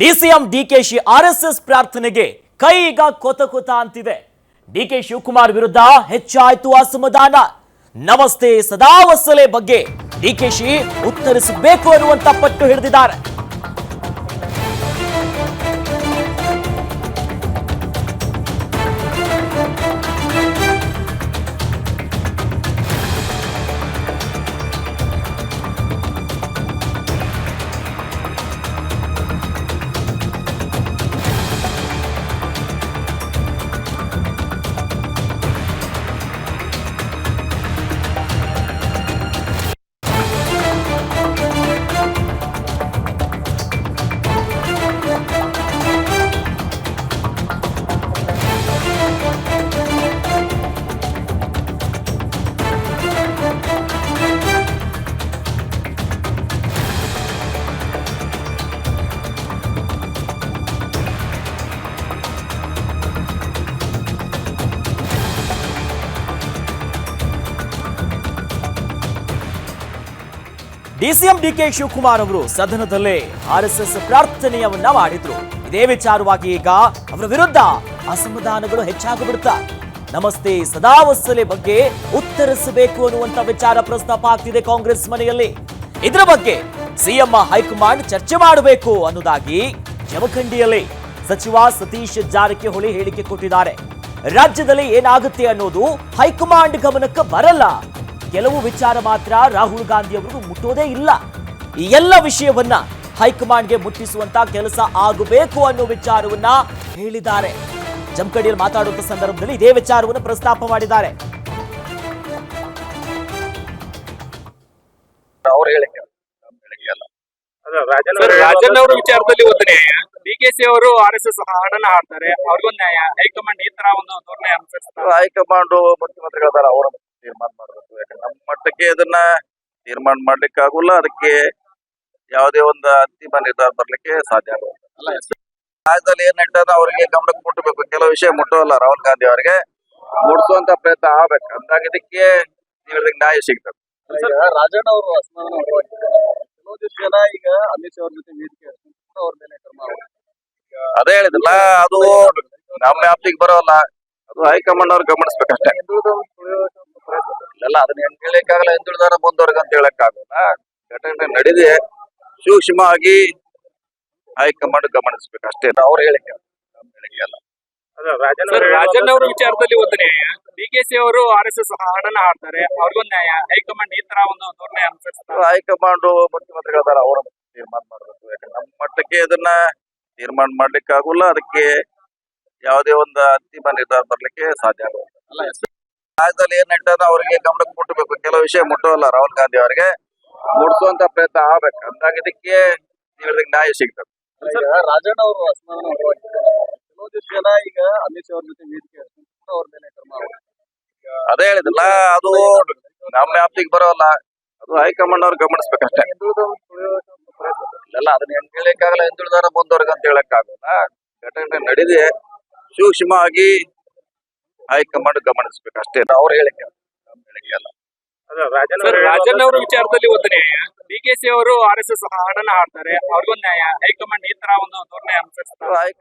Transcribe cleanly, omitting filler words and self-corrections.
DCM DKShi RSS ಪ್ರಾರ್ಥನೆಗೆ ಕೈ ಈಗ ಕೊತ ಅಂತಿದೆ. ಡಿಕೆ ಶಿವಕುಮಾರ್ ವಿರುದ್ಧ ಹೆಚ್ಚಾಯ್ತು ಅಸಮಾಧಾನ. ನಮಸ್ತೆ ಸದಾವಸಲೆ ಬಗ್ಗೆ ಡಿಕೆಶಿ ಉತ್ತರಿಸಬೇಕು ಅನ್ನುವಂತ ಪಟ್ಟು ಹಿಡಿದಿದ್ದಾರೆ. ಡಿಸಿಎಂ ಡಿಕೆ ಶಿವಕುಮಾರ್ ಅವರು ಸದನದಲ್ಲೇ ಆರ್ಎಸ್ಎಸ್ ಪ್ರಾರ್ಥನೆಯವನ್ನ ಮಾಡಿದ್ರು. ಇದೇ ವಿಚಾರವಾಗಿ ಈಗ ಅವರ ವಿರುದ್ಧ ಅಸಮಾಧಾನಗಳು ಹೆಚ್ಚಾಗಿಬಿಡ್ತಾ. ನಮಸ್ತೆ ಸದಾವಸಲೆ ಬಗ್ಗೆ ಉತ್ತರಿಸಬೇಕು ಅನ್ನುವಂತ ವಿಚಾರ ಪ್ರಸ್ತಾಪ ಆಗ್ತಿದೆ ಕಾಂಗ್ರೆಸ್ ಮನೆಯಲ್ಲಿ. ಇದರ ಬಗ್ಗೆ ಸಿಎಂ ಹೈಕಮಾಂಡ್ ಚರ್ಚೆ ಮಾಡಬೇಕು ಅನ್ನೋದಾಗಿ ಜಮಖಂಡಿಯಲ್ಲಿ ಸಚಿವ ಸತೀಶ್ ಜಾರಕಿಹೊಳಿ ಹೇಳಿಕೆ ಕೊಟ್ಟಿದ್ದಾರೆ. ರಾಜ್ಯದಲ್ಲಿ ಏನಾಗುತ್ತೆ ಅನ್ನೋದು ಹೈಕಮಾಂಡ್ ಗಮನಕ್ಕೆ ಬರಲ್ಲ. ಕೆಲವು ವಿಚಾರ ಮಾತ್ರ ರಾಹುಲ್ ಗಾಂಧಿ ಅವರು ಮುಟ್ಟೋದೇ ಇಲ್ಲ. ಈ ಎಲ್ಲ ವಿಷಯವನ್ನ ಹೈಕಮಾಂಡ್ಗೆ ಮುಟ್ಟಿಸುವಂತ ಕೆಲಸ ಆಗಬೇಕು ಅನ್ನೋ ವಿಚಾರವನ್ನ ಹೇಳಿದ್ದಾರೆ. ಜಮಖಂಡಿಯಲ್ಲಿ ಮಾತಾಡುವಂತ ಸಂದರ್ಭದಲ್ಲಿ ಇದೇ ವಿಚಾರವನ್ನು ಪ್ರಸ್ತಾಪ ಮಾಡಿದ್ದಾರೆ. ರಾಜನ್ ಅವರ ವಿಚಾರದಲ್ಲಿ ಒಂದು ನ್ಯಾಯ, ಡಿಕೆಶಿ ಅವರು ಆರ್ಎಸ್ಎಸ್ ಹಾಡನ್ನ ಹಾಡ್ತಾರೆ, ಅವ್ರಿಗೊಂದು ನ್ಯಾಯ. ಹೈಕಮಾಂಡ್ ಈ ತರ ಒಂದು ಧೋರಣೆ ಅನುಸರಿಸ್ತಾರೆ. ಹೈಕಮಾಂಡ್ ಮುಖ್ಯಮಂತ್ರಿಗಳಾದಾರ ಅವರ ತೀರ್ಮಾನ ಮಾಡಬೇಕು. ಯಾಕಂದ್ರೆ ನಮ್ಮ ಮಟ್ಟಕ್ಕೆ ಇದನ್ನ ತೀರ್ಮಾನ ಮಾಡ್ಲಿಕ್ಕೆ ಆಗುಲ್ಲ. ಅದಕ್ಕೆ ಯಾವುದೇ ಒಂದು ಅಂತಿಮ ನಿರ್ಧಾರ ಬರ್ಲಿಕ್ಕೆ ಸಾಧ್ಯ ಆಗುಲ್ಲ. ರಾಜ್ಯದಲ್ಲಿ ಏನ್ ನಡೀತದ ಅವ್ರಿಗೆ ಗಮನಕ್ಕೆ ಮುಟ್ಟಬೇಕು. ಕೆಲವು ವಿಷಯ ಮುಟ್ಟೋಲ್ಲ ರಾಹುಲ್ ಗಾಂಧಿ ಅವರಿಗೆ, ಮುಟ್ಟಿಸುವಂತ ಪ್ರಯತ್ನ ಆಗ್ಬೇಕು. ಅಂದಾಗ ಇದಕ್ಕೆ ಹೇಳಿದಂಗೆ ನ್ಯಾಯ ಸಿಗ್ತದೆ. ರಾಜಣ್ಣ ಅವರು ಕೆಲವು ಜನ ಈಗ ಅಮಿತ್ ಶಾ ಅವ್ರ ಜೊತೆ ವೇದಿಕೆ ಅವ್ರ ಮೇಲೆ ಕ್ರಮ. ಅದೇ ಹೇಳಿದಿಲ್ಲ, ಅದು ನಮ್ಮ ವ್ಯಾಪ್ತಿಗೆ ಬರೋಲ್ಲ. ಅದು ಹೈಕಮಾಂಡ್ ಅವ್ರು ಗಮನಿಸ್ಬೇಕಷ್ಟೇ. ಇಲ್ಲ ಅದನ್ನ ಹೆಂಗ್ ಹೇಳಕ್ಕಾಗಲ್ಲ. ಹಿಂದುಳಿದವರ ಮುಂದವರ್ಗ ಅಂತ ಹೇಳಕ್ಕಾಗಲ್ಲ. ಘಟನೆ ನಡೆದಿದೆ, ಸೂಕ್ಷ್ಮವಾಗಿ ಹೈಕಮಾಂಡ್ ಗಮನಿಸ್ಬೇಕಷ್ಟೇ. ಅವ್ರು ಹೇಳಿಕೆ ಅಲ್ಲ. ರಾಜನ್ ಅವರ ವಿಚಾರದಲ್ಲಿ ಒಂದು ನ್ಯಾಯ, ಡಿಕೆಶಿ ಅವರು ಆರ್ಎಸ್ಎಸ್ ಹಾಡನ್ನ ಹಾಡ್ತಾರೆ, ಅವ್ರಿಗೊಂದು ನ್ಯಾಯ. ಹೈಕಮಾಂಡ್ ಈ ತರ ಒಂದು ಧೋರಣೆ ಅನುಸರಿಸ್ತಾರೆ. ಹೈಕಮಾಂಡ್ ಮುಖ್ಯಮಂತ್ರಿಗಳಾದಾರ ಅವರ ತೀರ್ಮಾನ ಮಾಡಬೇಕು. ಯಾಕಂದ್ರೆ ನಮ್ಮ ಮಟ್ಟಕ್ಕೆ ಇದನ್ನ ತೀರ್ಮಾನ ಮಾಡ್ಲಿಕ್ಕೆ ಆಗುಲ್ಲ. ಅದಕ್ಕೆ ಯಾವುದೇ ಒಂದು ಅಂತಿಮ ನಿರ್ಧಾರ ಬರ್ಲಿಕ್ಕೆ ಸಾಧ್ಯ ಆಗುಲ್ಲ. ರಾಜ್ಯದಲ್ಲಿ ಏನ್ ನಡೀತದ ಅವ್ರಿಗೆ ಗಮನಕ್ಕೆ ಮುಟ್ಟಬೇಕು. ಕೆಲವು ವಿಷಯ ಮುಟ್ಟೋಲ್ಲ ರಾಹುಲ್ ಗಾಂಧಿ ಅವರಿಗೆ, ಮುಟ್ಟಿಸುವಂತ ಪ್ರಯತ್ನ ಆಗ್ಬೇಕು. ಅಂದಾಗ ಇದಕ್ಕೆ ಹೇಳಿದಂಗೆ ನ್ಯಾಯ ಸಿಗ್ತದೆ. ರಾಜಣ್ಣ ಅವರು ಕೆಲವು ಜನ ಈಗ ಅಮಿತ್ ಶಾ ಅವ್ರ ಜೊತೆ ವೇದಿಕೆ ಅವ್ರ ಮೇಲೆ ಕ್ರಮ. ಅದೇ ಹೇಳಿದಿಲ್ಲ, ಅದು ನಮ್ಮ ವ್ಯಾಪ್ತಿಗೆ ಬರೋಲ್ಲ. ಅದು ಹೈಕಮಾಂಡ್ ಅವ್ರು ಗಮನಿಸ್ಬೇಕಷ್ಟೇ. ಇಲ್ಲ ಅದನ್ನ ಹೆಂಗ್ ಹೇಳಕ್ಕಾಗಲ್ಲ. ಹಿಂದುಳಿದವರ ಮುಂದವರ್ಗ ಅಂತ ಹೇಳಕ್ಕಾಗಲ್ಲ. ಘಟನೆ ನಡೆದಿದೆ, ಸೂಕ್ಷ್ಮವಾಗಿ ಹೈಕಮಾಂಡ್ ಗಮನಿಸ್ಬೇಕಷ್ಟೇ. ಅವ್ರು ಹೇಳಿಕೆ ಅಲ್ಲ. ರಾಜನ್ ಅವರ ವಿಚಾರದಲ್ಲಿ ಒಂದು ನ್ಯಾಯ, ಡಿಕೆಶಿ ಅವರು ಆರ್ಎಸ್ಎಸ್ ಹಾಡನ್ನ ಹಾಡ್ತಾರೆ, ಅವ್ರಿಗೊಂದು ನ್ಯಾಯ. ಹೈಕಮಾಂಡ್ ಈ ತರ ಒಂದು ಧೋರಣೆ ಅನುಸರಿಸ್ತಾರೆ.